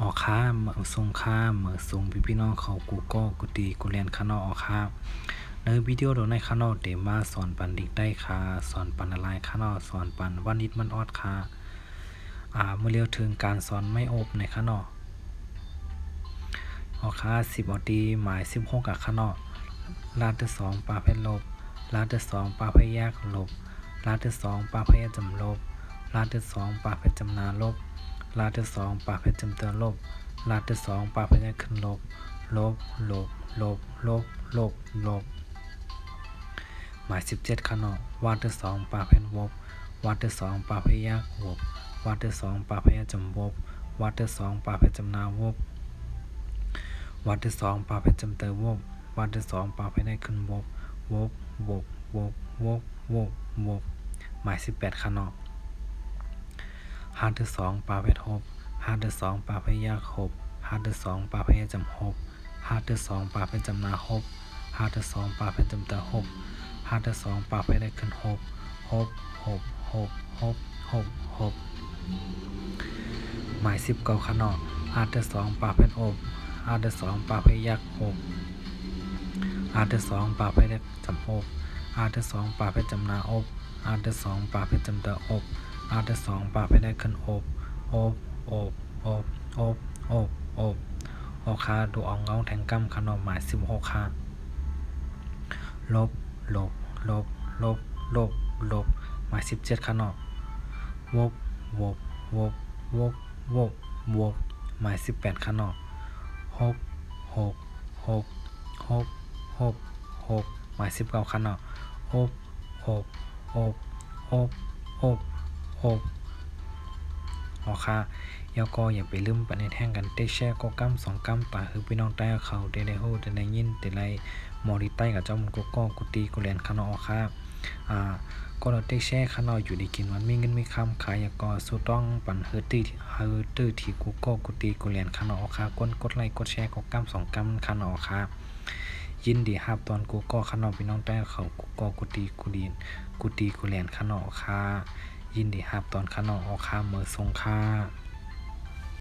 ออกค่าเหมือทรงค่าเหมือทรงพี่น้องเขากูก็กูตีกูเรียนข้างนอกออกค่าในวิดีโอโดนในข้างนอกเดมาสอนปันดิกได้ค่ะสอนปันอะไรข้างนอกสอนปันวันนิดมันออดค่ะเมื่อเรียวถึงการสอนไม่อบในข้างนอกออกค่า10อดีหมาย16กับข้างนอกลาดที่2ปาเพชรลบลาดที่2ปาเพชรแยกลบลาดที่2ปาเพชรจำลบลาดที่2ปาเพชรจำนาลบลาดที่2ปาเพชรจำเตือนลบลาดที่2ปาเพชรขึ้นลบลบลบลบลบลบลบหมาย17ข้างนอกวาดที่2ปาเพชรวบวาดที่2ปาเพชรแยกวบวาดที่2ปาเพชรจำวบวาดที่2ปาเพชรจำนาวบวัดที่2ปาเพชรจำเตอวบวัดที่2ปาเพชรได้ขึ้นวบวบวบวบวบวบวบหมาย18ข้างนอกหาที่2ปาเพชรหบหาที่2ปาเพชรยากหบหาที่2ปาเพชรจำหบหาที่2ปาเพชรจำนาหบหาที่2ปาเพชรจำเตอหบหาที่2ปาเพชรได้ขึ้นหบหบหบหบหบหบหบหมาย19ข้างนอกหาที่2ปาเพชรอบอาที่2ปาเพชรยักษ์อบอาที่2ปาเพชรจำอบอาที่2ปาเพชรจำนาอบอาที่2ปาเพชรจำเตออบอาที่2ปาเพชรได้ขึ้นอบอบอบอบอบอบอบออกคาดูอองเงาแทงกั้มขนมหมาย16ค่ะลบลบลบลบลบลบหมาย17ขนมวบวบวบวบวบวบหมาย18ขนมหกหกหกหกหกหกหมาย19คันเนาะหกหกหกหกหกหกเอาค่ะยาก็อย่าไปลืมไปในแท่งกันเตแช่ก็กั้ม2กั้มตาคือพี่น้องใต้เขาได้ฮู้ได้ยินได้ไลมอริใต้กับเจ้ามันก็กุตีกุแลนคันเนาะเอาค่ะก็เราเตแช่คันเนาะอยู่ดีกินมันมีเงินมีคำขายยาก็สู้ต้องปันเฮอร์ตื้อที่กูก็กุตีกุแลนคันเนาะเอาค่ะกดไลค์กดแชร์ก็กั้ม2กั้มคันเนาะเอาค่ะยินดีครับตอนกูก็คันนอกพี่น้องใต้เขากูก็กูตีกูแลนคันนอกค่ะยินดีครับตอนคันนอกออกค่ะเมื่อทรงค่ะ